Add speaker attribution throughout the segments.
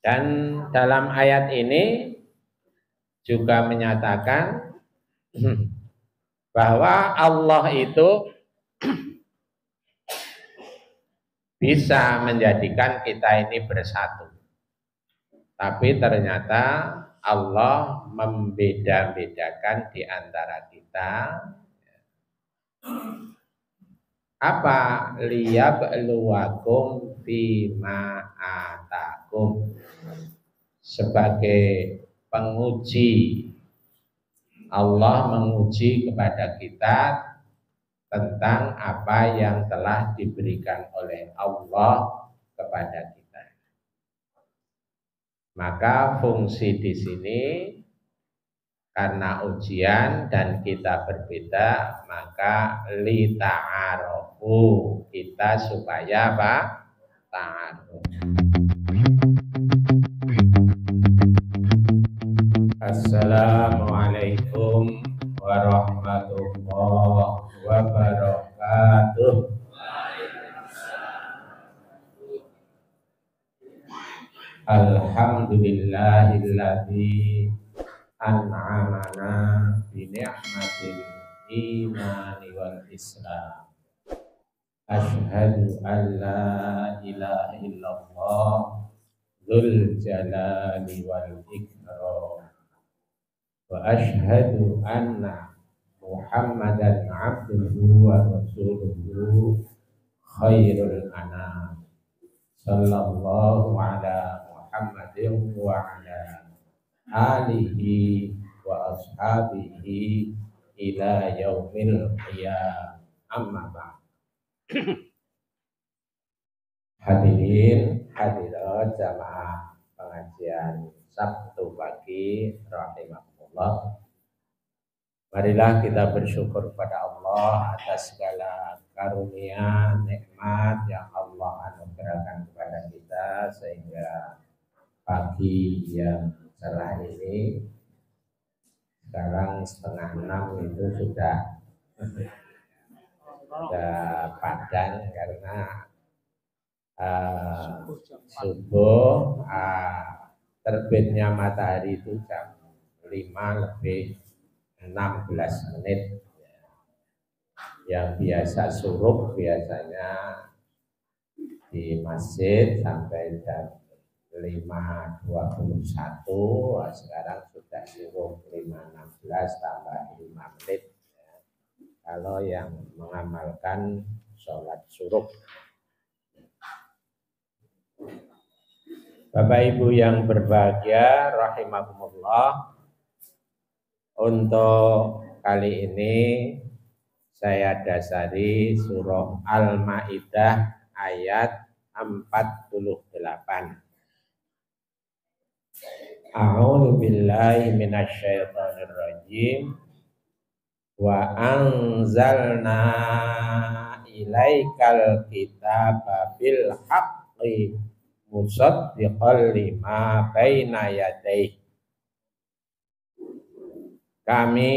Speaker 1: Dan dalam ayat ini juga menyatakan bahwa Allah itu bisa menjadikan kita ini bersatu. Tapi ternyata Allah membeda-bedakan di antara kita. Apa? Liyabluwakum fima atakum. Sebagai penguji, Allah menguji kepada kita tentang apa yang telah diberikan oleh Allah kepada kita. Maka fungsi di sini karena ujian dan kita berbeda, maka li ta'arufu, kita supaya apa? Ta'aruf. Assalamualaikum warahmatullahi wabarakatuh. Alhamdulillahilladzi an'amana bi ni'matil imani wal islam. Asyhadu an la ilaha illallah dzul jalali wal ikram. Wa asyhadu anna Muhammadan abduhu wa rasuluhu khairul anam. Sallallahu ala Muhammadin wa ala alihi wa ashabihi ila yaumil qiyamah. Amma ba'd. Hadirin hadirat jamaah pengajian Sabtu pagi rahimahullah. Marilah kita bersyukur kepada Allah atas segala karunia, nikmat yang Allah anugerahkan kepada kita sehingga pagi yang cerah ini sekarang 5:30 itu sudah padan karena subuh terbitnya matahari itu jam 5:16. Yang biasa surup biasanya di masjid sampai jam 5:21, sekarang sudah surup 5:16 tambah 5 menit. Kalau yang mengamalkan sholat surup. Bapak Ibu yang berbahagia rahimakumullah, untuk kali ini saya dasari surah Al-Maidah ayat 48. A'udzu billahi minasyaitonir rajim. Wa anzalna ilaikal kitaba bil haqqi musaddiqan lima baina yadayhi. Kami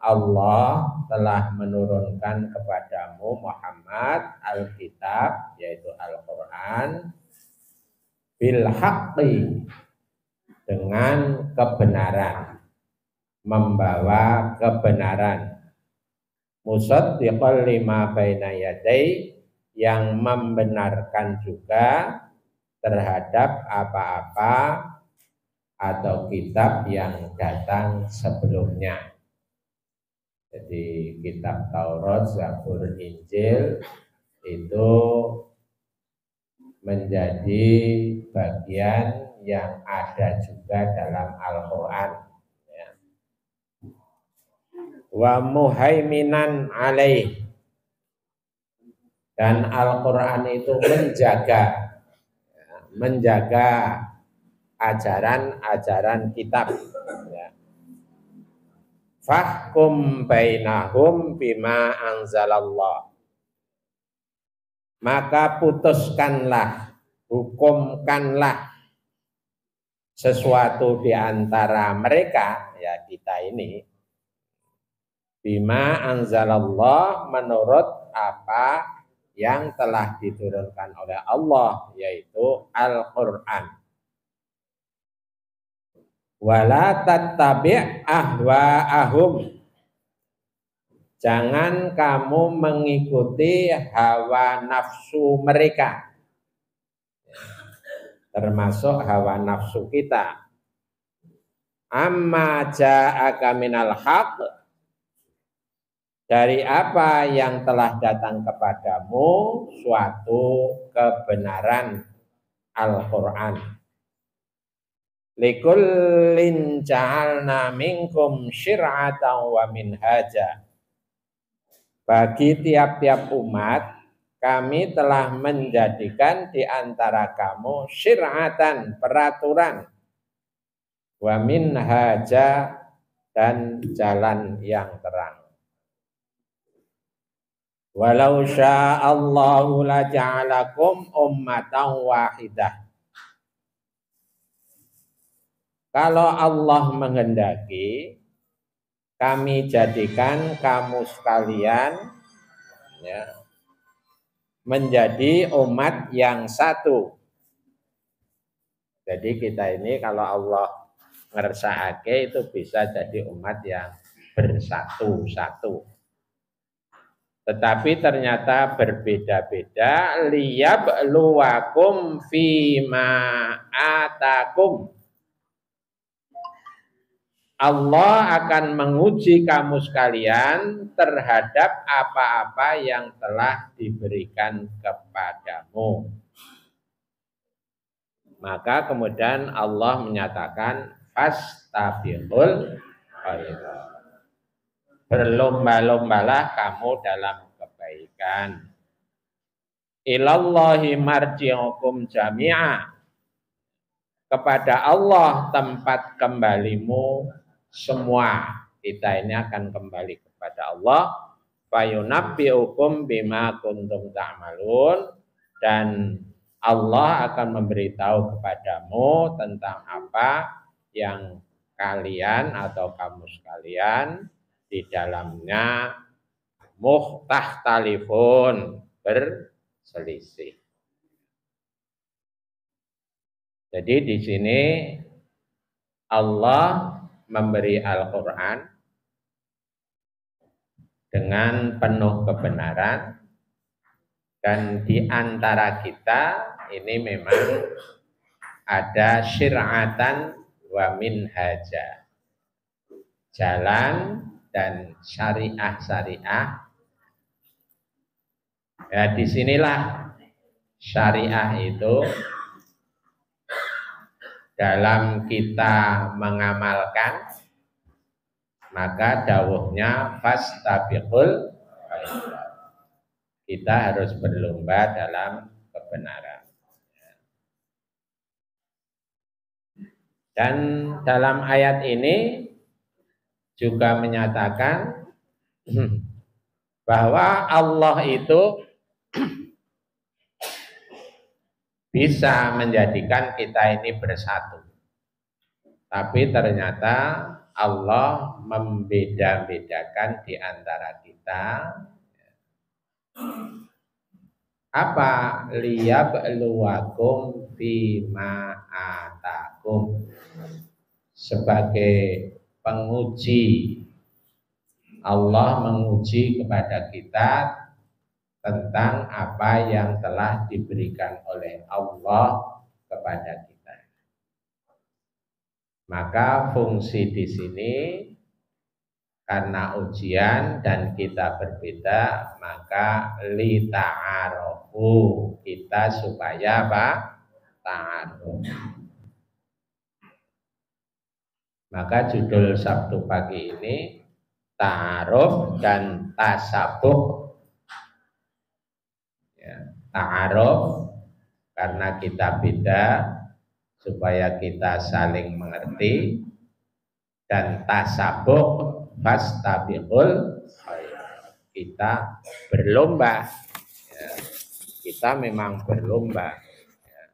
Speaker 1: Allah telah menurunkan kepadamu Muhammad Alkitab, yaitu Al-Quran, bil haqqi, dengan kebenaran, membawa kebenaran, musaddiqan lima baina yadayhi, yang membenarkan juga terhadap apa-apa atau kitab yang datang sebelumnya. Jadi kitab Taurat, Zabur, Injil itu menjadi bagian yang ada juga dalam Al-Quran. Wa muhaiminan alaih, dan Al-Quran itu menjaga ajaran-ajaran kitab. Fahkum bainahum bima anzalallah, maka putuskanlah, hukumkanlah sesuatu di antara mereka, ya kita ini, bima anzalallah, menurut apa yang telah diturunkan oleh Allah, yaitu Al-Quran. Wala tattabi' ahwa'ahum. Jangan kamu mengikuti hawa nafsu mereka. Termasuk hawa nafsu kita. Amma ja'aka minal haq. Dari apa yang telah datang kepadamu suatu kebenaran Al-Quran. Likullin ja'alna minkum syir'atan wa minhaja. Bagi tiap-tiap umat, kami telah menjadikan di antara kamu syir'atan, peraturan, wa minhaja, dan jalan yang terang. Walau sya'allahu la ja'alakum ummatan wahidah. Kalau Allah menghendaki, kami jadikan kamu sekalian ya, menjadi umat yang satu. Jadi kita ini kalau Allah ngersakake itu bisa jadi umat yang bersatu-satu. Tetapi ternyata berbeda-beda. Liyabluwakum fima atakum. Allah akan menguji kamu sekalian terhadap apa-apa yang telah diberikan kepadamu. Maka kemudian Allah menyatakan fastabiqul khairat. Berlomba-lombalah kamu dalam kebaikan. Ilallahi marji'ukum jami'a. Kepada Allah tempat kembalimu semua. Kita ini akan kembali kepada Allah. Fayunabbi'ukum bima kuntum ta'malun. Dan Allah akan memberitahu kepadamu tentang apa yang kalian atau kamu sekalian di dalamnya mukhtalifun, berselisih. Jadi di sini Allah memberi Al-Quran dengan penuh kebenaran, dan di antara kita ini memang ada syir'atan wa minhaja, jalan dan syariah-syariah. Ya, disinilah syariah itu dalam kita mengamalkan, maka dawuhnya fastabiqul khairat. Kita harus berlomba dalam kebenaran. Dan dalam ayat ini juga menyatakan bahwa Allah itu bisa menjadikan kita ini bersatu. Tapi ternyata Allah membeda-bedakan di antara kita. Apa? Liyabluwakum fima atakum. Sebagai penguji. Allah menguji kepada kita tentang apa yang telah diberikan oleh Allah kepada kita. Maka fungsi di sini karena ujian dan kita berbeda, maka li ta'arufu, kita supaya apa? Ta'aruf. Maka judul Sabtu pagi ini ta'aruf dan tasabuh. Ta'aruf karena kita beda supaya kita saling mengerti, dan tasabuh fastabiqul khairat, kita berlomba ya. Kita memang berlomba ya.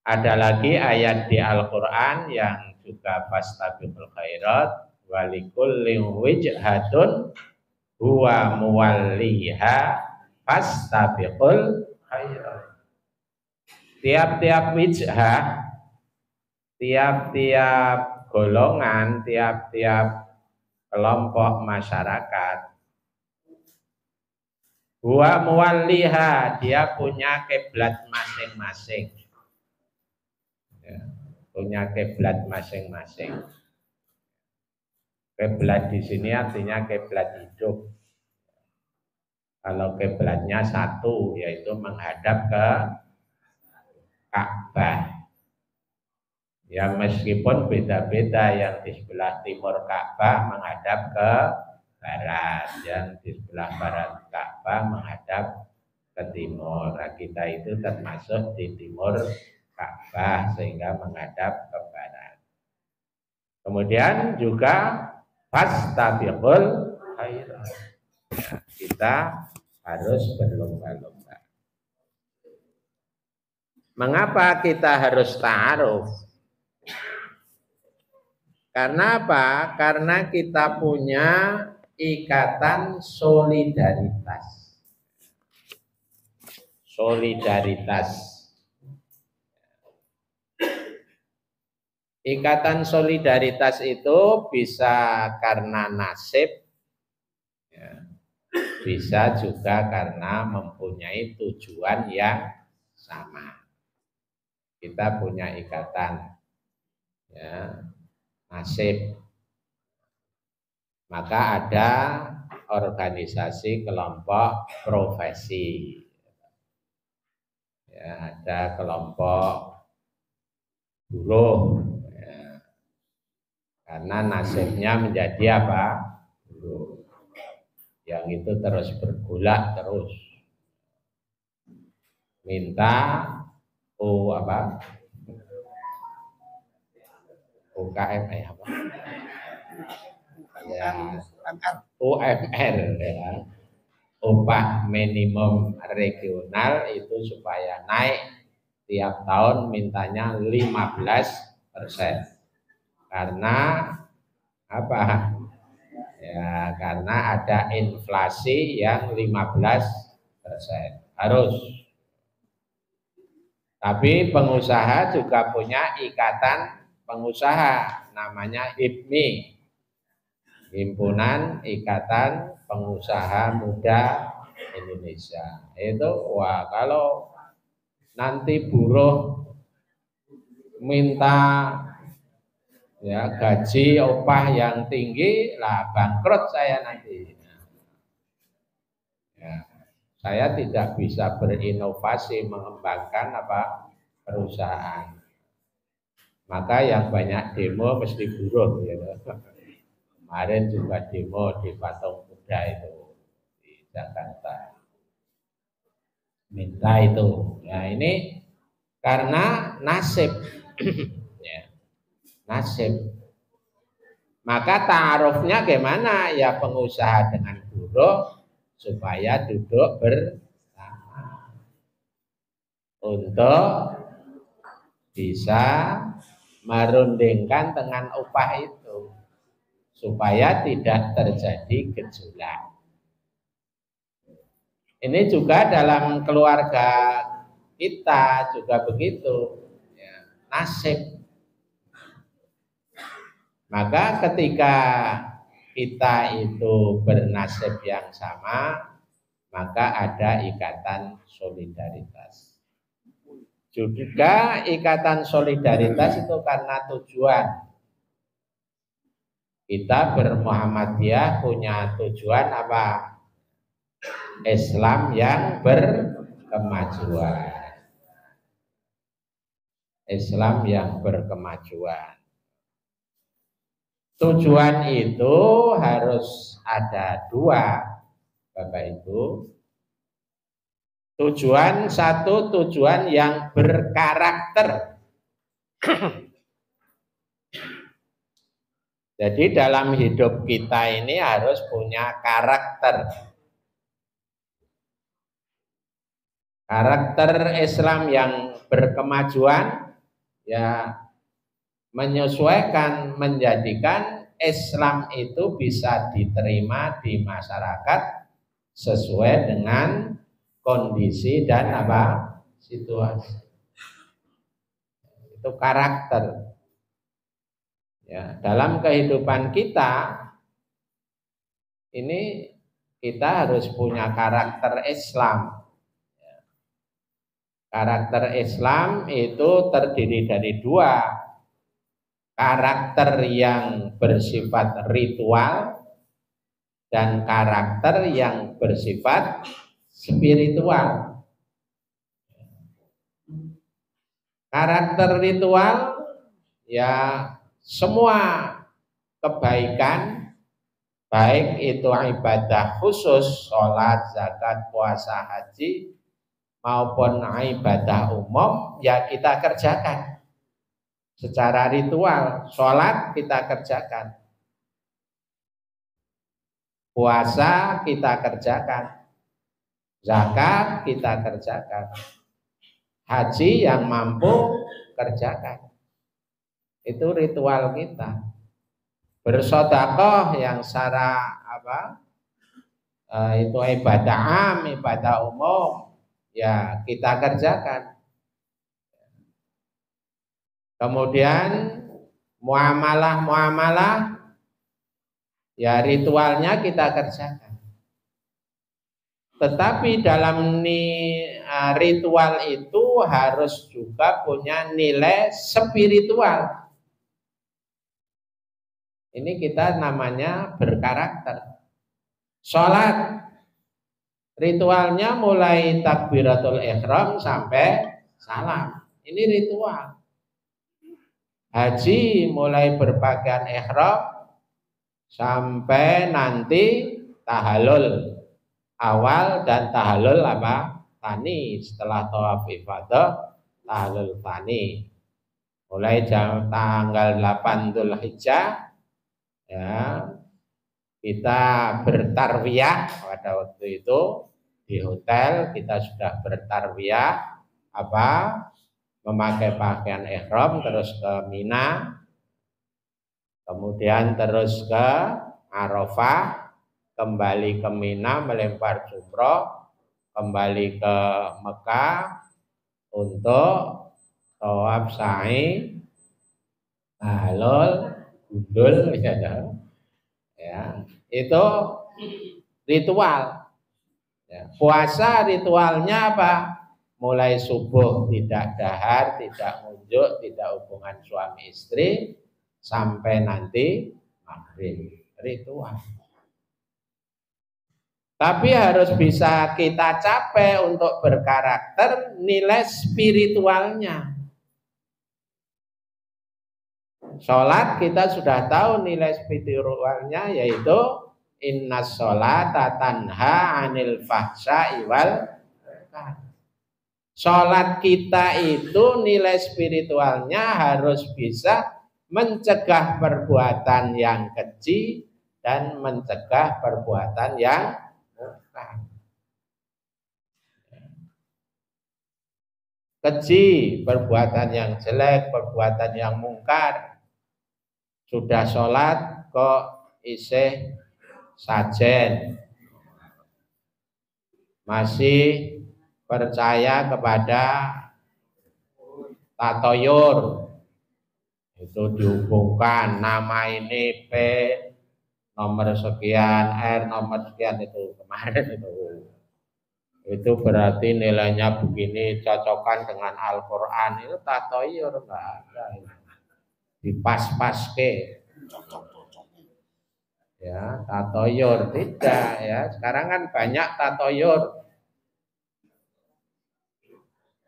Speaker 1: Ada lagi ayat di Al-Quran yang juga fastabiqul khairat, walikullin wijhatun huwa muwalliha fastabiqul khairat. Tiap-tiap wijhah, tiap-tiap golongan, tiap-tiap kelompok masyarakat, huwa muwalliha, dia punya kiblat masing-masing. Ya, punya kiblat masing-masing. Kiblat di sini artinya kiblat hidup. Kalau kiblatnya satu, yaitu menghadap ke Ka'bah. Ya meskipun beda-beda, yang di sebelah timur Ka'bah menghadap ke barat, yang di sebelah barat Ka'bah menghadap ke timur. Nah, kita itu termasuk di timur Ka'bah sehingga menghadap ke barat. Kemudian juga fastabiqul khairat. Ya, kita harus berlomba-lomba. Mengapa kita harus ta'aruf? Karena apa? Karena kita punya ikatan solidaritas. Solidaritas. Ikatan solidaritas itu bisa karena nasib, ya, bisa juga karena mempunyai tujuan yang sama. Kita punya ikatan, ya, nasib. Maka ada organisasi kelompok profesi, ya, ada kelompok buruh, ya, karena nasibnya menjadi apa? Buruh. Yang itu terus bergolak terus, minta UKM apa? Ya, UMR, ya. Upah minimum regional itu supaya naik tiap tahun mintanya 15%. Karena apa? Ya, karena ada inflasi yang 15%. Harus. Tapi pengusaha juga punya ikatan pengusaha, namanya HIPMI, Himpunan Ikatan Pengusaha Muda Indonesia. Itu wah, kalau nanti buruh minta, ya, gaji upah yang tinggi, lah bangkrut saya nanti. Ya, saya tidak bisa berinovasi mengembangkan perusahaan. Maka yang banyak demo mesti buruh, gitu. Kemarin juga demo di Patung Kuda itu di Jakarta, minta itu. Ya ini karena nasib, ya, nasib. Maka ta'arufnya gimana? Ya pengusaha dengan buruh supaya duduk bersama untuk bisa merundingkan dengan upah itu, supaya tidak terjadi gejolak. Ini juga dalam keluarga kita juga begitu, ya, nasib. Maka ketika kita itu bernasib yang sama, maka ada ikatan solidaritas. Juga ikatan solidaritas itu karena tujuan. Kita berMuhammadiyah punya tujuan apa? Islam yang berkemajuan. Islam yang berkemajuan. Tujuan itu harus ada dua, Bapak Ibu. Tujuan satu, tujuan yang berkarakter. Jadi dalam hidup kita ini harus punya karakter. Karakter Islam yang berkemajuan, ya, menyesuaikan, menjadikan Islam itu bisa diterima di masyarakat sesuai dengan kondisi dan situasi. Itu karakter. Ya, dalam kehidupan kita ini kita harus punya karakter Islam. Karakter Islam itu terdiri dari dua, karakter yang bersifat ritual dan karakter yang bersifat spiritual. Karakter ritual ya semua kebaikan, baik itu ibadah khusus, sholat, zakat, puasa, haji, maupun ibadah umum, ya kita kerjakan secara ritual. Sholat kita kerjakan, puasa kita kerjakan, zakat kita kerjakan, haji yang mampu kerjakan. Itu ritual kita. Bersedekah yang secara itu ibadah am, ibadah umum, ya kita kerjakan. Kemudian muamalah ya ritualnya kita kerjakan. Tetapi dalam ritual itu harus juga punya nilai spiritual. Ini kita namanya berkarakter. Sholat ritualnya mulai takbiratul ihram sampai salam. Ini ritual. Haji mulai berpakaian ihram sampai nanti tahallul awal dan tahallul tani. Setelah tawaf ifadah tahallul tani. Mulai tanggal 8 Dzulhijjah ya kita bertarwiyah. Pada waktu itu di hotel kita sudah bertarwiyah memakai pakaian ihram, terus ke Mina, kemudian terus ke Arafah, kembali ke Mina melempar jumroh, kembali ke Mekah untuk tawaf sa'i, tahlul, gundul, ya, itu ritual. Ya, puasa ritualnya apa? Mulai subuh tidak dahar, tidak munjuk, tidak hubungan suami istri sampai nanti maghrib, ritual. Tapi harus bisa kita capai untuk berkarakter nilai spiritualnya. Sholat kita sudah tahu nilai spiritualnya, yaitu innas sholata tanha anil fahsya'i wal munkar. Sholat kita itu nilai spiritualnya harus bisa mencegah perbuatan yang keji dan mencegah perbuatan yang munkar. Keji, perbuatan yang jelek, perbuatan yang mungkar. Sudah sholat kok isih sajen, masih percaya kepada tatoyur, itu dihubungkan nama ini P nomor sekian, R nomor sekian, itu kemarin itu berarti nilainya begini, cocokkan dengan Al-Quran. Itu tatoyur, enggak ada, dipas-paske ya, tatoyur tidak ya. Sekarang kan banyak tatoyur.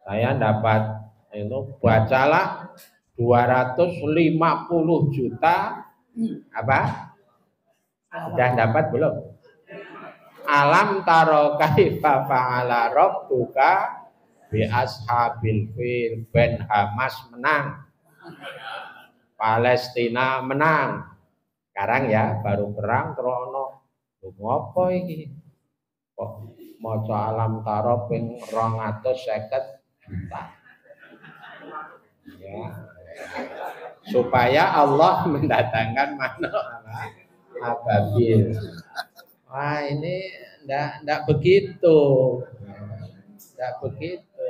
Speaker 1: Saya dapat itu, bacalah 250 juta Sudah dapat belum? Alam taro kaifa fa'ala rabbuka bi ashabil fil. Ben Hamas menang, Palestina menang. Sekarang ya baru perang krono. Ngopo iki? Kok maca alam taro ping 250 juta. Ya. Supaya Allah mendatangkan makhluk ababil. Wah, ini enggak begitu. Enggak begitu.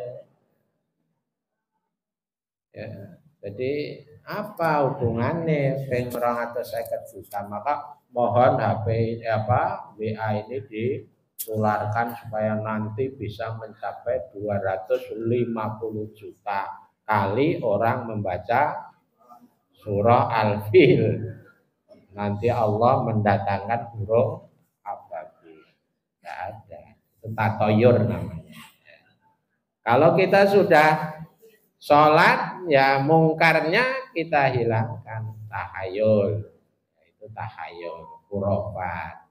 Speaker 1: Ya, jadi Apa hubungannya ping 250 juta? Maka mohon HP WA ini ditularkan supaya nanti bisa mencapai 250 juta kali orang membaca surah Al-Fil. Nanti Allah mendatangkan burung ababil. Tidak ada. Itu tatoyur namanya. Kalau kita sudah sholat, ya mungkarnya kita hilangkan. Tahayul, itu tahayul, kurofat,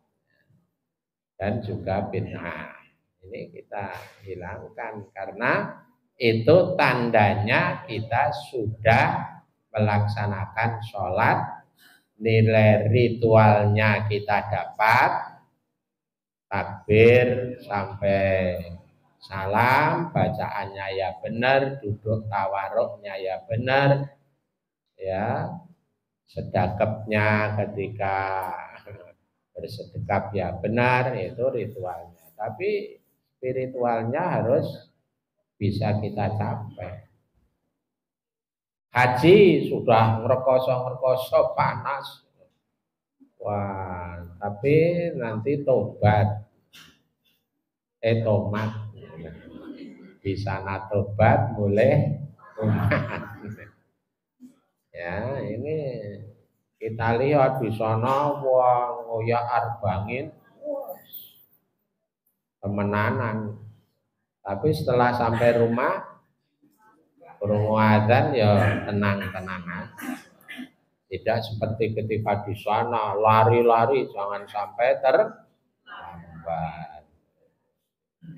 Speaker 1: dan juga bid'ah. Ini kita hilangkan karena itu tandanya kita sudah melaksanakan sholat, nilai ritualnya kita dapat, takbir sampai salam, bacaannya ya benar, duduk tawaruknya ya benar, ya sedekapnya ketika bersedekap ya benar, itu ritualnya. Tapi spiritualnya harus bisa kita capai. Haji sudah ngerekoso panas, wah, tapi nanti tobat, tomat. Di sana tobat mulai umat. Ya, ini kita lihat di sana wong ngoyak arbangin temenanan. Tapi setelah sampai rumah burung adzan ya tenang-tenangan. Tidak seperti ketika di sana lari-lari, jangan sampai terlambat.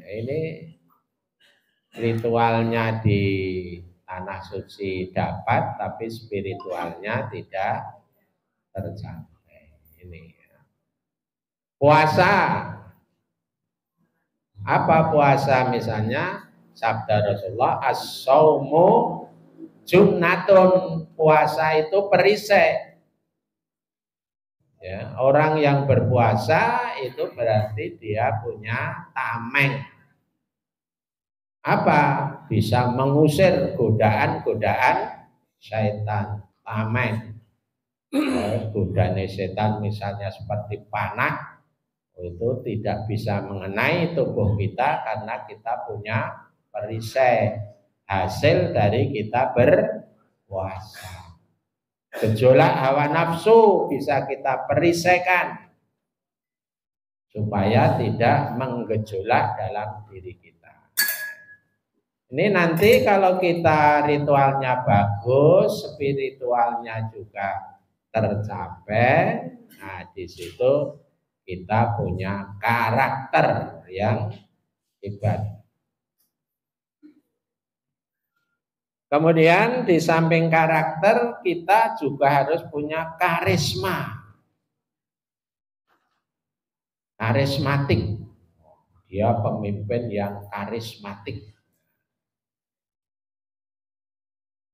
Speaker 1: Ya, ini ritualnya di tanah suci dapat, tapi spiritualnya tidak tercapai. Ini puasa. Apa puasa? Misalnya sabda Rasulullah, as-saumu junnatun. Puasa itu perisai. Ya, orang yang berpuasa itu berarti dia punya tameng. Apa? Bisa mengusir godaan-godaan syaitan. Tameng. Godaan setan misalnya seperti panah, itu tidak bisa mengenai tubuh kita karena kita punya perisai hasil dari kita berpuasa. Gejolak hawa nafsu bisa kita perisaikan supaya tidak menggejolak dalam diri kita. Ini nanti kalau kita ritualnya bagus, spiritualnya juga tercapai, nah di situ kita punya karakter yang hebat. Kemudian di samping karakter kita juga harus punya karisma. Karismatik. Dia pemimpin yang karismatik.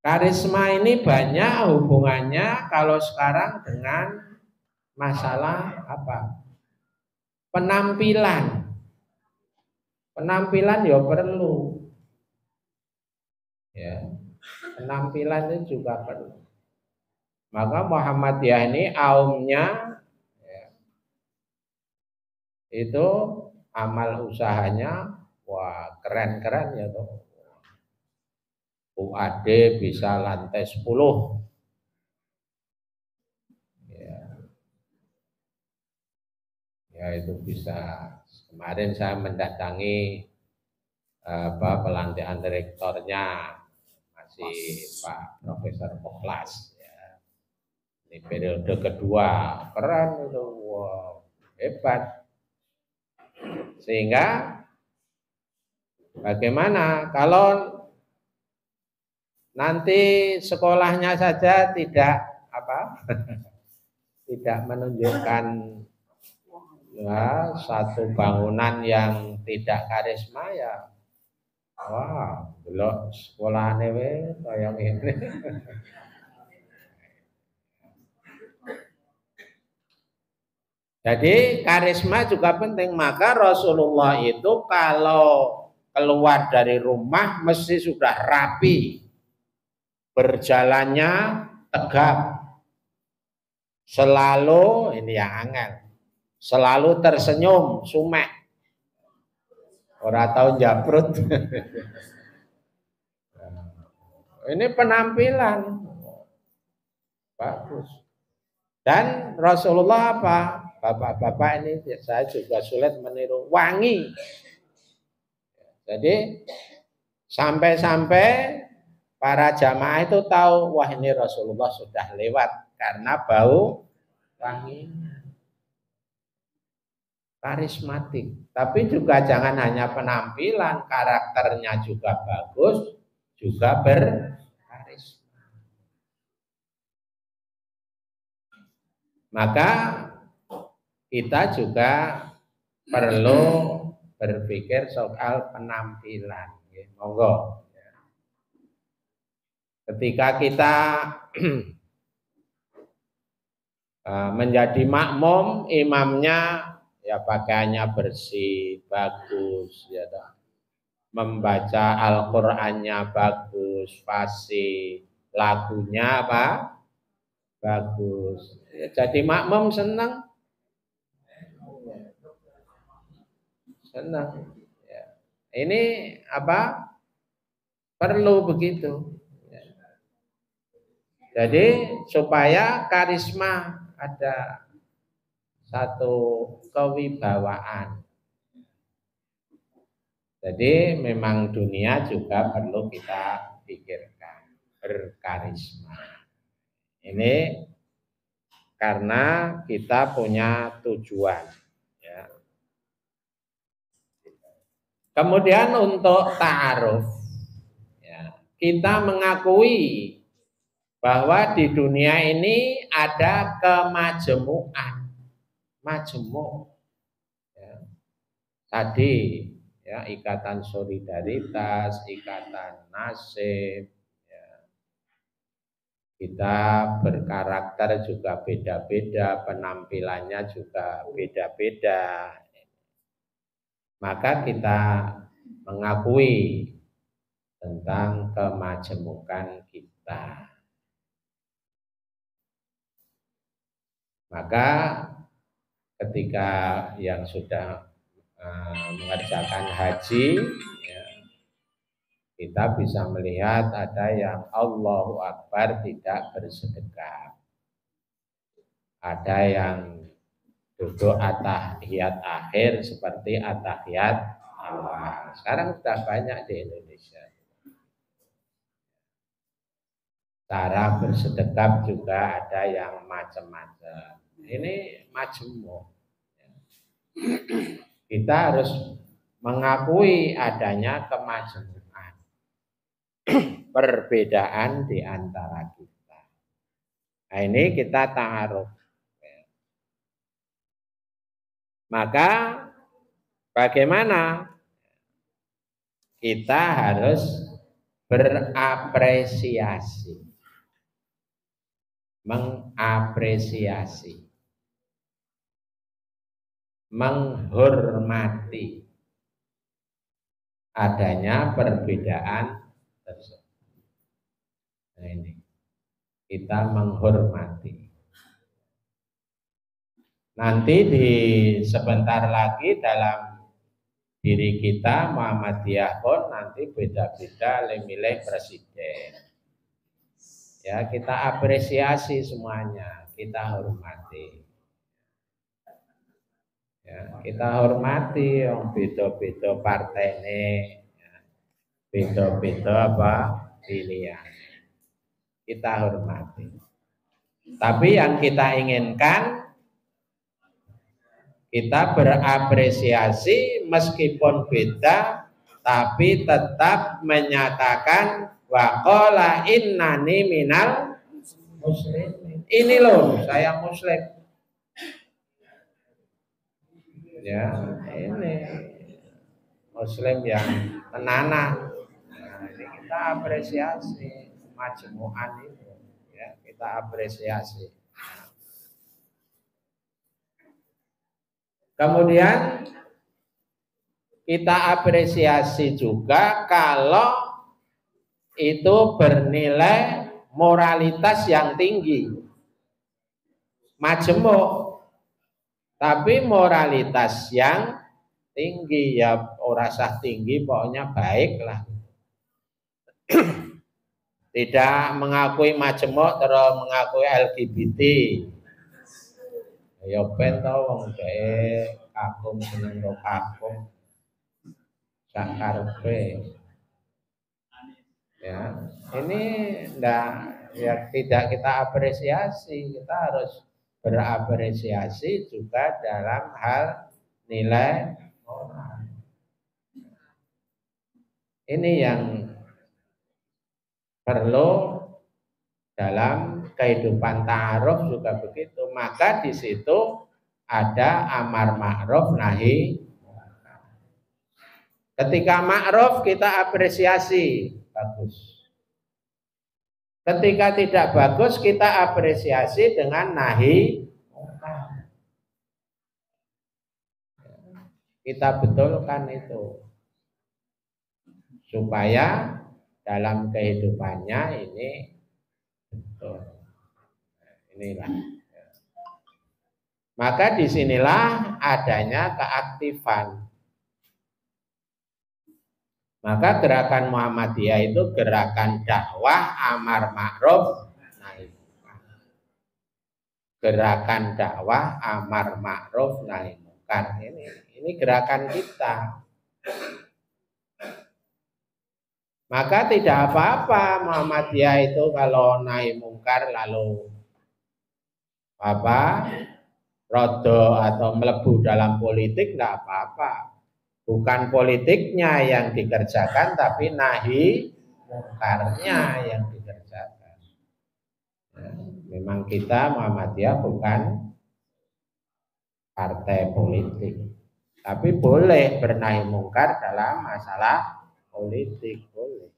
Speaker 1: Karisma ini banyak hubungannya kalau sekarang dengan masalah apa? Penampilan. Penampilan ya perlu. Ya. Penampilan itu juga perlu. Maka Muhammadiyah ini aumnya ya, itu amal usahanya wah keren-keren ya tuh. UAD bisa lantai 10. Ya itu bisa. Kemarin saya mendatangi pelantikan rektornya masih Pak Profesor Moklas ya. Ini periode kedua, keren itu, wow, hebat. Sehingga bagaimana kalau nanti sekolahnya saja tidak tidak menunjukkan ya, satu bangunan yang tidak karisma ya, wah, belok sekolah newe kayak ini. Jadi karisma juga penting. Maka Rasulullah itu kalau keluar dari rumah mesti sudah rapi, berjalannya tegap, selalu ini yang angel, selalu tersenyum, sumek, ora tau jabrut. Ini penampilan bagus. Dan Rasulullah apa? Bapak-bapak ini saya juga sulit meniru, wangi. Jadi sampai-sampai para jamaah itu tahu, wah ini Rasulullah sudah lewat karena bau wanginya. Karismatik. Tapi juga jangan hanya penampilan, karakternya juga bagus, juga berkarisma. Maka kita juga perlu berpikir soal penampilan. Monggo. Ketika kita menjadi makmum, imamnya ya pakaiannya bersih, bagus, ya, membaca Al-Qur'annya bagus, fasih, lagunya apa? Bagus. Ya, jadi makmum senang. Senang. Ya. Ini apa? Perlu begitu. Ya. Jadi supaya karisma ada satu kewibawaan. Jadi memang dunia juga perlu kita pikirkan berkarisma. Ini karena kita punya tujuan. Ya. Kemudian untuk ta'aruf, ya, kita mengakui bahwa di dunia ini ada kemajmu'an, majmu'. Ya. Tadi ya, ikatan solidaritas, ikatan nasib. Kita berkarakter juga beda-beda, penampilannya juga beda-beda. Maka kita mengakui tentang kemajemukan kita. Maka ketika yang sudah mengerjakan haji, ya, kita bisa melihat ada yang Allahu Akbar tidak bersedekah. Ada yang duduk at-tahiyat akhir seperti at-tahiyat awal. Sekarang sudah banyak di Indonesia. Cara bersedekah juga ada yang macam-macam. Ini majmu'. Kita harus mengakui adanya kemajmu'an. Perbedaan di antara kita. Nah, ini kita ta'aruf. Maka bagaimana? Kita harus berapresiasi. Mengapresiasi. Menghormati adanya perbedaan tersebut. Nah, ini kita menghormati. Nanti di sebentar lagi dalam diri kita Muhammadiyah pun nanti beda-beda memilih presiden. Ya, kita apresiasi semuanya, kita hormati. Ya, kita hormati yang beda-beda partai ini, ya, beda-beda apa pilihan. Kita hormati. Tapi yang kita inginkan, kita berapresiasi meskipun beda, tapi tetap menyatakan waqala innani minal muslimin. Ini loh, saya muslim. Ya, ini muslim yang tenanan. Nah, ini kita apresiasi majmu'an itu, ya, kita apresiasi. Kemudian kita apresiasi juga kalau itu bernilai moralitas yang tinggi. Majemuk, tapi moralitas yang tinggi, ya ora sah tinggi, pokoknya baik lah. Tidak mengakui majemuk terus mengakui LGBT. Ya ben to wong dhek kakung seneng karo kakung. Sak karepe. Ya, ini ya tidak kita apresiasi, kita harus berapresiasi juga dalam hal nilai moral. Ini yang perlu dalam kehidupan ta'aruf juga begitu. Maka di situ ada amar ma'ruf nahi. Ketika ma'ruf kita apresiasi, bagus. Ketika tidak bagus kita apresiasi dengan nahi. Kita betulkan itu supaya dalam kehidupannya ini betul. Inilah. Maka disinilah adanya keaktifan. Maka gerakan Muhammadiyah itu gerakan dakwah amar ma'ruf nahi munkar. Gerakan dakwah amar ma'ruf nahi munkar ini gerakan kita. Maka tidak apa-apa Muhammadiyah itu kalau nahi mungkar lalu rodo atau melebu dalam politik, tidak apa-apa. Bukan politiknya yang dikerjakan, tapi nahi mungkarnya yang dikerjakan. Ya, memang kita Muhammadiyah bukan partai politik, tapi boleh bernahi mungkar dalam masalah politik, boleh.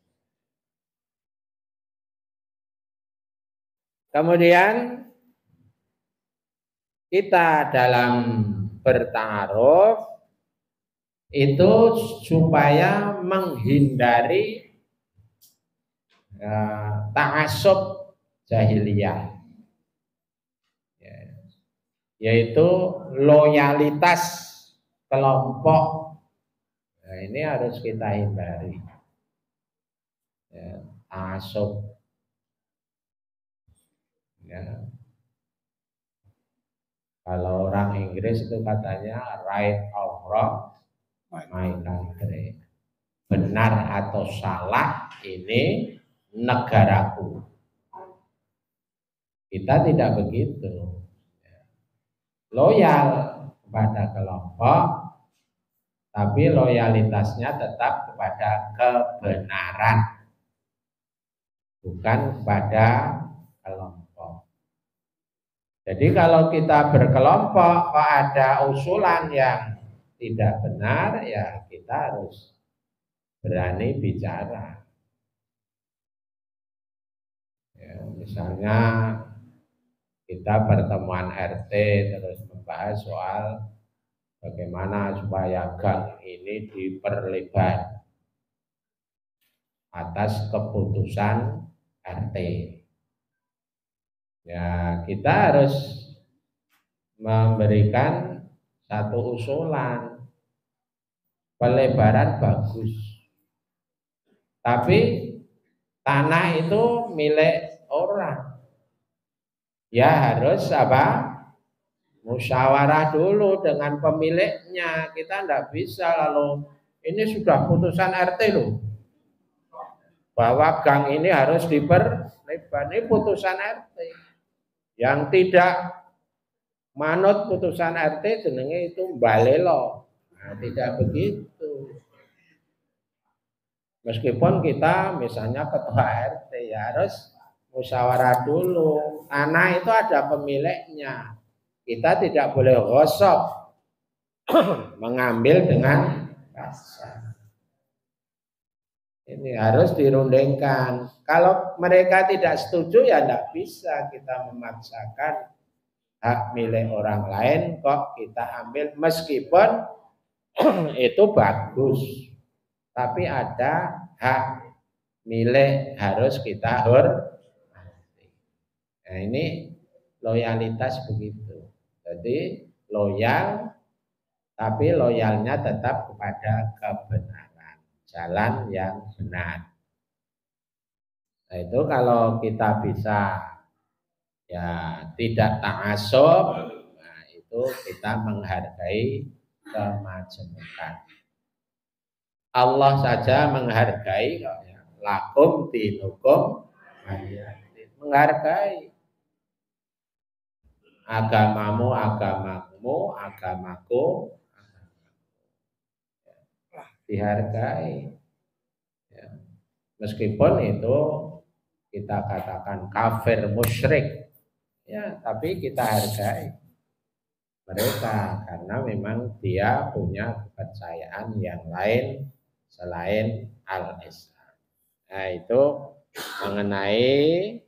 Speaker 1: Kemudian kita dalam bertaaruf itu supaya menghindari ta'assub jahiliyah, yaitu loyalitas kelompok. Nah, ini harus kita hindari. Ya, ta'assub. Ya. Kalau orang Inggris itu katanya right or wrong, my country. Benar atau salah ini negaraku. Kita tidak begitu. Loyal kepada kelompok, tapi loyalitasnya tetap kepada kebenaran, bukan kepada kelompok. Jadi kalau kita berkelompok kok ada usulan yang tidak benar, ya kita harus berani bicara. Ya, misalnya kita pertemuan RT terus membahas soal bagaimana supaya gang ini diperlebar atas keputusan RT. Ya, kita harus memberikan satu usulan. Pelebaran bagus, tapi tanah itu milik orang. Ya harus musyawarah dulu dengan pemiliknya. Kita tidak bisa lalu ini sudah putusan RT loh, bahwa gang ini harus diperlebar. Ini putusan RT. Yang tidak manut putusan RT jenenge itu mbalelo. Nah, tidak begitu. Meskipun kita misalnya ketua RT ya harus musyawarah dulu. Tanah itu ada pemiliknya. Kita tidak boleh gosok, mengambil dengan kasar. Ini harus dirundingkan. Kalau mereka tidak setuju ya tidak bisa kita memaksakan hak milik orang lain kok kita ambil, meskipun itu bagus. Tapi ada hak milik harus kita hormati. Nah, ini loyalitas begitu. Jadi loyal, tapi loyalnya tetap kepada kebenaran, jalan yang benar. Nah, itu kalau kita bisa ya tidak ta'assub, nah itu kita menghargai kemajemukan. Allah saja menghargai, lakum dinukum, menghargai agamamu, agamaku, dihargai. Ya. Meskipun itu kita katakan kafir musyrik, ya, tapi kita hargai mereka karena memang dia punya kepercayaan yang lain selain al-Islam. Nah, itu mengenai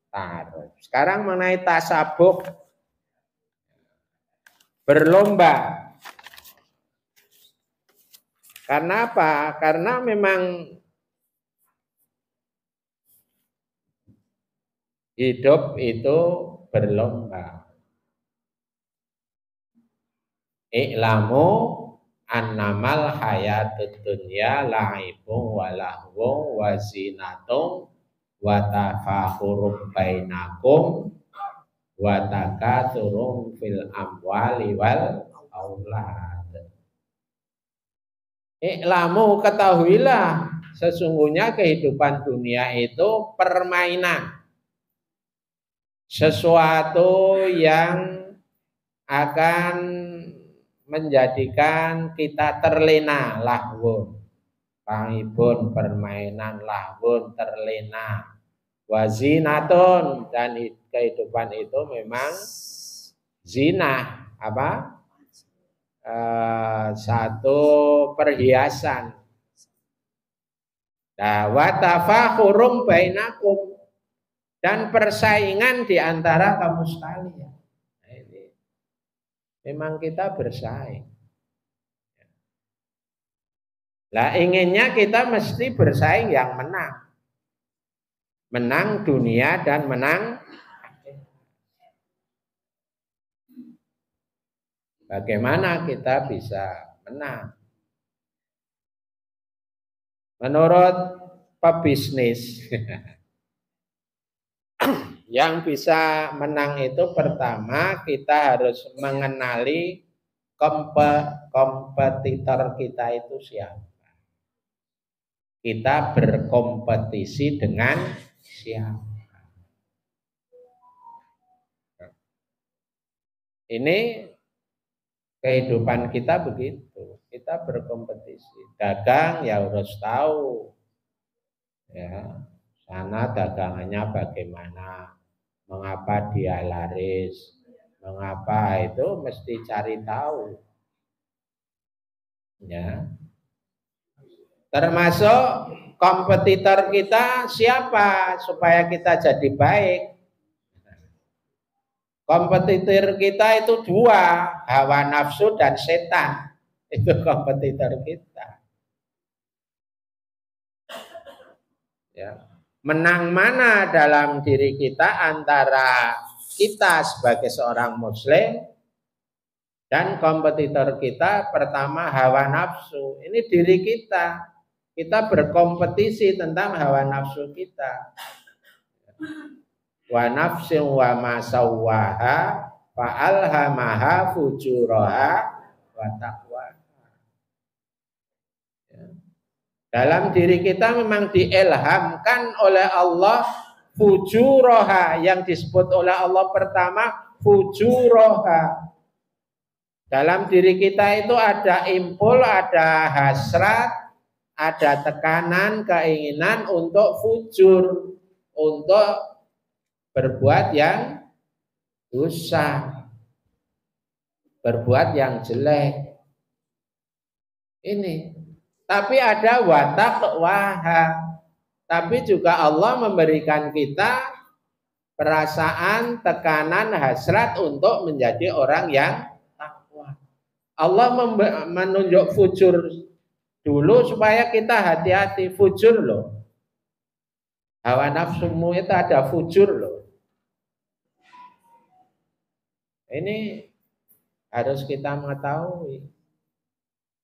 Speaker 1: ta'aruf. Sekarang mengenai tasabuk, berlomba. Karena apa? Karena memang hidup itu berlomba. I'lamu annamal hayatud dunya la'ibun wa lahwun wa zinatun wa tafakhurum bainakum wa takatsurum fil amwali wal aulad. I'lamu, ketahuilah sesungguhnya kehidupan dunia itu permainan. Sesuatu yang akan menjadikan kita terlena, lahwun, pangibun, permainan, lahwun, terlena, wazinatun, dan kehidupan itu memang zina, apa? Satu perhiasan. Nah, wa tafakhurum bainakum, dan persaingan di antara kamu sekalian. Nah, ini memang kita bersaing. Lah inginnya kita mesti bersaing yang menang. Menang dunia dan menang. Bagaimana kita bisa menang? Menurut pebisnis, yang bisa menang itu pertama kita harus mengenali kompetitor kita itu siapa. Kita berkompetisi dengan siapa. Ini kehidupan kita begitu. Kita berkompetisi. Dagang ya harus tahu. Ya, sana dagangannya bagaimana, mengapa dia laris, mengapa itu mesti cari tahu. Ya. Termasuk kompetitor kita siapa supaya kita jadi baik. Kompetitor kita itu dua, hawa nafsu dan setan. Itu kompetitor kita. Ya. Menang mana dalam diri kita antara kita sebagai seorang muslim dan kompetitor kita pertama hawa nafsu. Ini diri kita. Kita berkompetisi tentang hawa nafsu kita. Wa nafsin wa ma sawwaha fa alhamaha fujuraha wa taqwaha. Ya. Dalam diri kita memang diilhamkan oleh Allah fujuraha, yang disebut oleh Allah pertama fujuraha. Dalam diri kita itu ada impul, ada hasrat, ada tekanan, keinginan untuk fujur, untuk berbuat yang dosa, berbuat yang jelek. Ini. Tapi ada wataqwaha. Tapi juga Allah memberikan kita perasaan, tekanan, hasrat untuk menjadi orang yang takwa. Allah menunjuk fujur dulu supaya kita hati-hati. Fujur loh. Hawa nafsumu itu ada fujur loh. Ini harus kita mengetahui.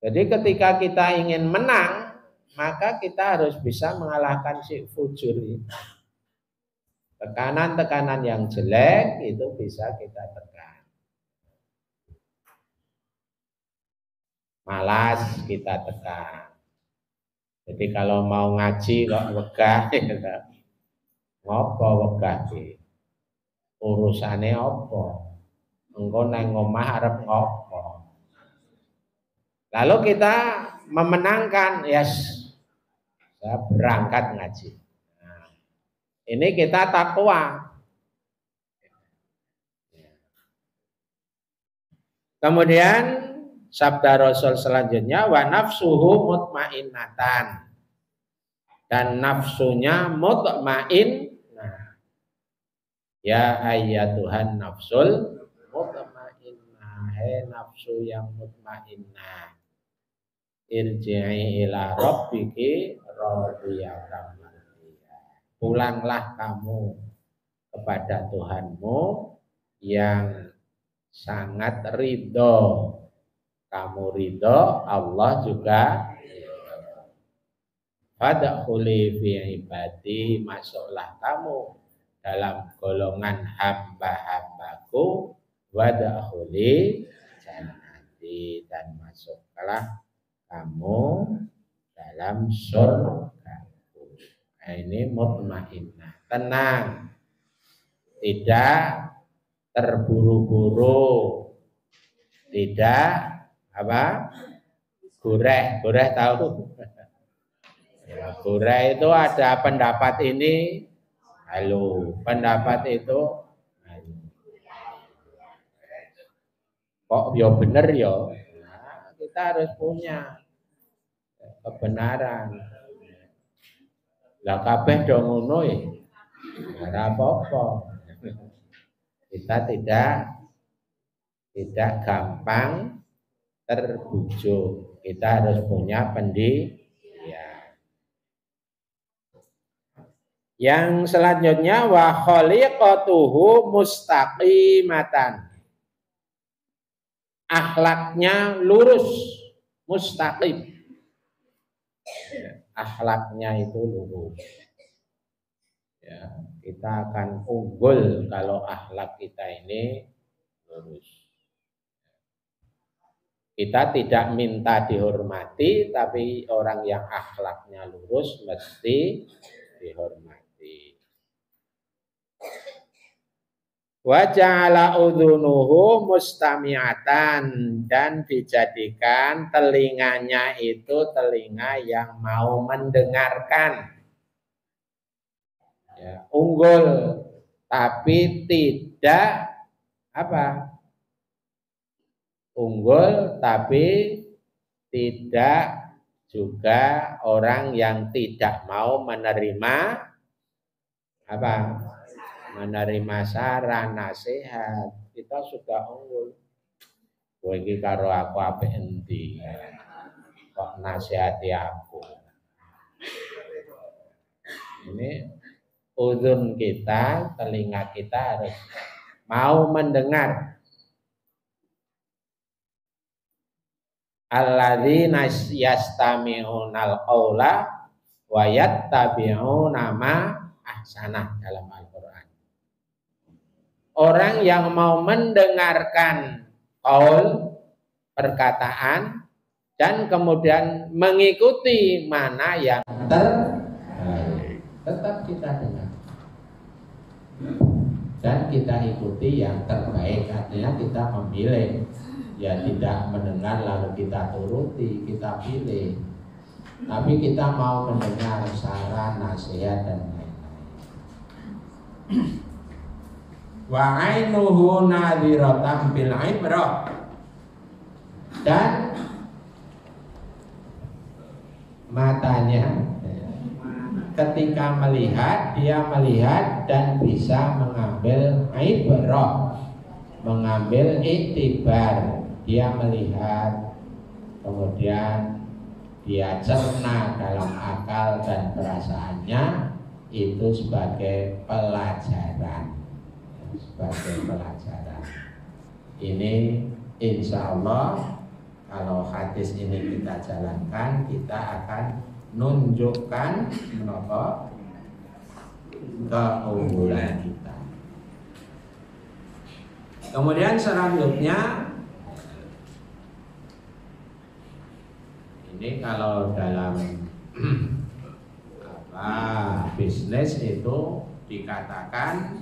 Speaker 1: Jadi ketika kita ingin menang, maka kita harus bisa mengalahkan si fujur ini. Tekanan-tekanan yang jelek itu bisa kita tekan. Malas kita tekan. Jadi kalau mau ngaji kok wegah, ngopo wegah iki? Urusane apa? Engko nang omah arep ngopo? Lalu kita memenangkan, yes, saya berangkat ngaji. Nah, ini kita takwa. Kemudian sabda Rasul selanjutnya wa nafsuhu mutmainnatan. Dan nafsunya mutmainnah. Ya ayyatuhan nafsul mutmainnah. Hai nafsu yang mutmainnah. Irji'i ila rabbiki radiyatan mardiyah. Pulanglah kamu kepada Tuhanmu yang sangat ridho. Kamu ridho, Allah juga fadkhuli fi ibadi, masuklah kamu dalam golongan hamba-hambaku, wadkhuli jannati, dan masuklah kamu dalam surgaku. Nah, ini mutmainnah, tenang, tidak terburu-buru, tidak apa? Gureh tahu? Ya, gureh itu ada pendapat ini, halo, pendapat itu, halo. Kok yo bener yo? Nah, kita harus punya kebenaran. Lah kabeh do ngono ya. Ora apa-apa. Kita tidak gampang terbujuk. Kita harus punya pendirian. Yang selanjutnya wa khaliqatuhu mustaqimatan. Akhlaknya lurus, mustaqim. Akhlaknya itu lurus. Ya, kita akan unggul kalau akhlak kita ini lurus. Kita tidak minta dihormati, tapi orang yang akhlaknya lurus mesti dihormati. Wa ja'ala udhunuhu mustami'atan, dan dijadikan telinganya itu telinga yang mau mendengarkan. Ya, unggul tapi tidak apa? Unggul tapi tidak juga orang yang tidak mau menerima apa? Menerima saran nasihat. Kita sudah unggul. Kowe iki karo aku apik endi? Kok nasihati aku? Ini uzun kita, telinga kita harus mau mendengar. Alladzina yastami'unal qaula wa yattabi'una ma ahsanah dalam Al-Qur'an. Orang yang mau mendengarkan qaul, perkataan, dan kemudian mengikuti mana yang terbaik, tetap kita dengar dan kita ikuti yang terbaik. Artinya kita memilih, ya tidak mendengar lalu kita turuti, kita pilih, tapi kita mau mendengar saran, nasihat, dan lain-lain. Wa ainuhu nadhiratan bil ibrah, dan matanya ketika melihat, dia melihat dan bisa mengambil ibrah, mengambil iktibar. Dia melihat, kemudian dia cerna dalam akal dan perasaannya, itu sebagai pelajaran. ini insya Allah kalau hadis ini kita jalankan, kita akan nunjukkan menapa keunggulan kita. Kemudian selanjutnya ini kalau dalam bisnis itu dikatakan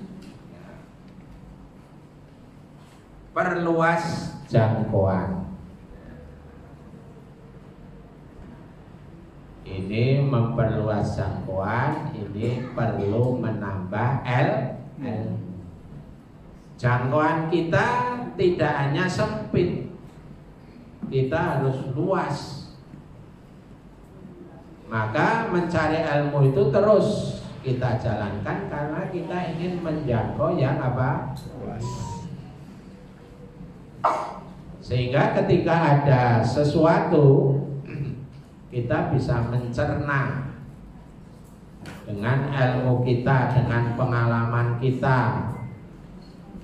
Speaker 1: perluas jangkauan. Ini memperluas jangkauan, ini perlu menambah jangkauan kita tidak hanya sempit, kita harus luas. Maka mencari ilmu itu terus kita jalankan karena kita ingin menjangkau yang apa? Luas. Sehingga ketika ada sesuatu kita bisa mencerna dengan ilmu kita, dengan pengalaman kita.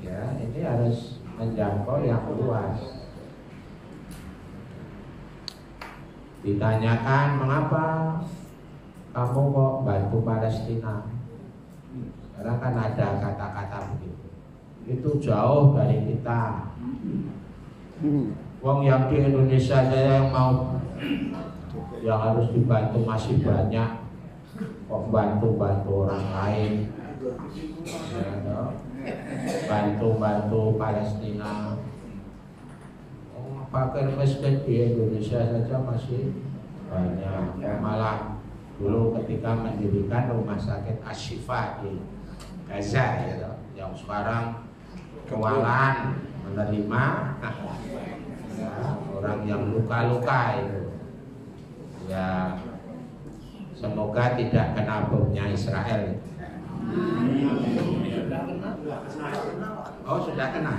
Speaker 1: Ya, ini harus menjangkau yang luas. Ditanyakan mengapa kamu kok bantu Palestina? Sekarang kan ada kata-kata begitu. Itu jauh dari kita. Wong yang di Indonesia saya yang mau, yang harus dibantu masih banyak. Kok bantu orang lain? Ya, bantu Palestina. Fakir miskin di Indonesia saja masih banyak. Malah dulu ketika mendirikan rumah sakit Asy-Syifa di Gaza, ya, yang sekarang kewalahan menerima ya, orang yang luka-luka itu. Ya, semoga tidak kena bomnya Israel. Oh, sudah kena.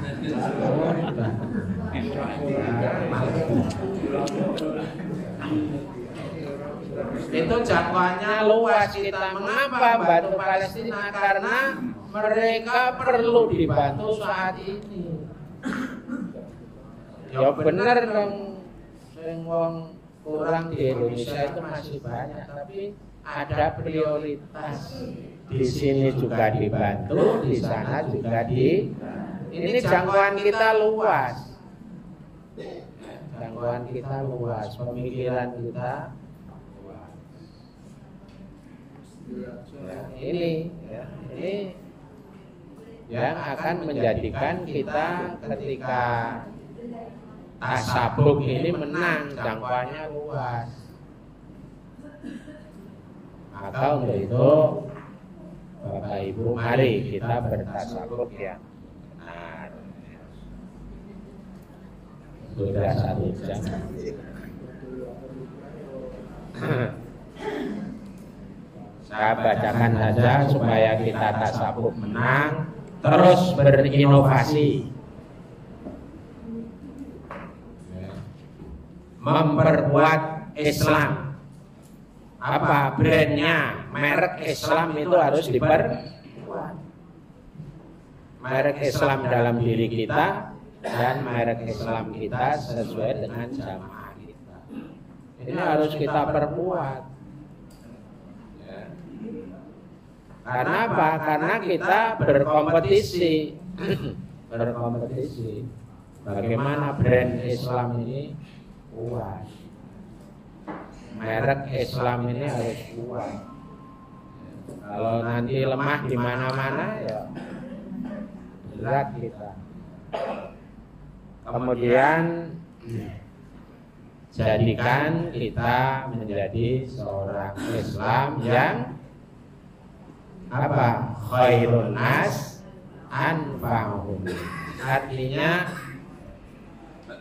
Speaker 1: Itu jangkauannya luas kita. Mengapa bantu Palestina? Karena mereka perlu dibantu saat ini. Ya benar dong, wong kurang di Indonesia itu masih banyak, tapi ada prioritas. Di sini juga dibantu, di sana juga ini jangkauan kita luas. Jangkauan kita luas, pemikiran kita luas. Ya, ini yang akan menjadikan kita ketika tasabuk ini menang, jangkauannya luas. Maka untuk itu Bapak Ibu, mari kita bertasabuk ya. Benar. Sudah 1 jam. Saya bacakan saja supaya kita tasabuk menang, terus berinovasi, memperkuat Islam. Apa brandnya? Merek Islam itu harus diperkuat. Merek Islam dalam diri kita dan merek Islam kita sesuai dengan jamaah kita. Ini harus kita perkuat. Ya. Karena apa? Karena kita berkompetisi. Berkompetisi. Bagaimana brand Islam ini kuat? Merek Islam ini harus kuat. Kalau nanti lemah di mana-mana ya berat kita. Kemudian jadikan kita menjadi seorang Islam yang apa? Khairun nas anfa'uhum. Artinya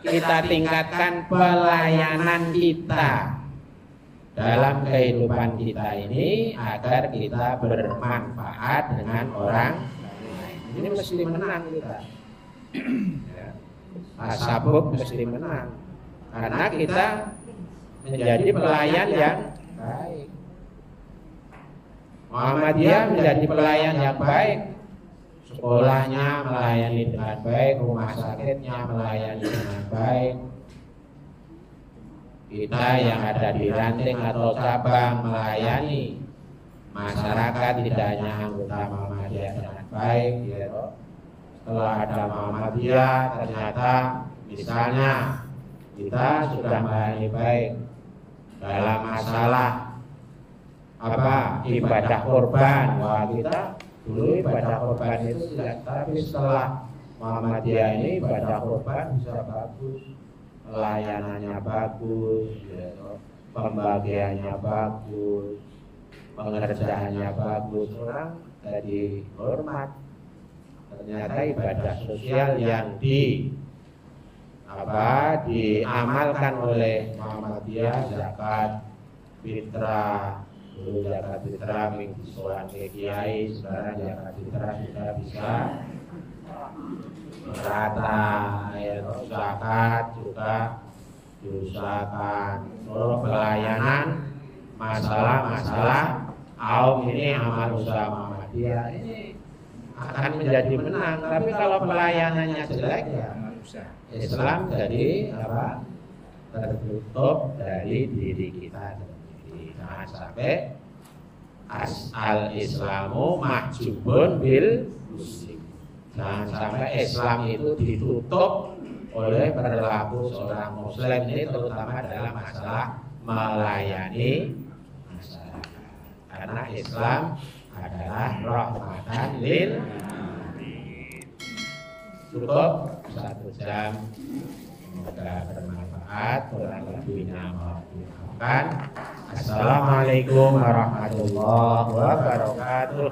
Speaker 1: kita tingkatkan pelayanan kita dalam kehidupan kita ini agar kita bermanfaat dengan orang lain. Ini mesti menang kita. Tasabuk mesti menang karena kita menjadi pelayan yang baik. Muhammadiyah menjadi pelayan yang baik. sekolahnya melayani dengan baik, rumah sakitnya melayani dengan baik, kita yang ada di ranting atau cabang melayani masyarakat, tidak hanya anggota Muhammadiyah dengan baik, gitu. Setelah ada Muhammadiyah, ternyata misalnya kita sudah melayani baik dalam masalah ibadah korban. Wah, kita dulu ibadah korban itu tidak, tapi setelah Muhammadiyah ini ibadah korban bisa bagus, pelayanannya bagus, gitu. Pembagiannya bagus, pengerjaannya bagus, orang jadi hormat. Ternyata ibadah sosial yang diamalkan oleh Muhammadiyah, zakat fitrah, dulu zakat fitrah mingguan kiai, sekarang zakat fitrah sudah bisa merata, ya, zakat juga diusahakan. Pelayanan masalah kaum ini amal usaha Muhammadiyah ini akan menjadi menang. Tapi kalau pelayanannya jelek, ya Islam jadi tertutup dari diri kita sendiri. Jangan sampai al-Islamu mahjubun bil muslim. Jangan sampai Islam itu ditutup oleh perilaku seorang Muslim ini, terutama dalam masalah melayani masyarakat. Karena Islam adalah rahmatan lil alamin. Cukup 1 jam, semoga bermanfaat. Kurang lebihnya mohon dimaafkan. Assalamualaikum warahmatullahi wabarakatuh.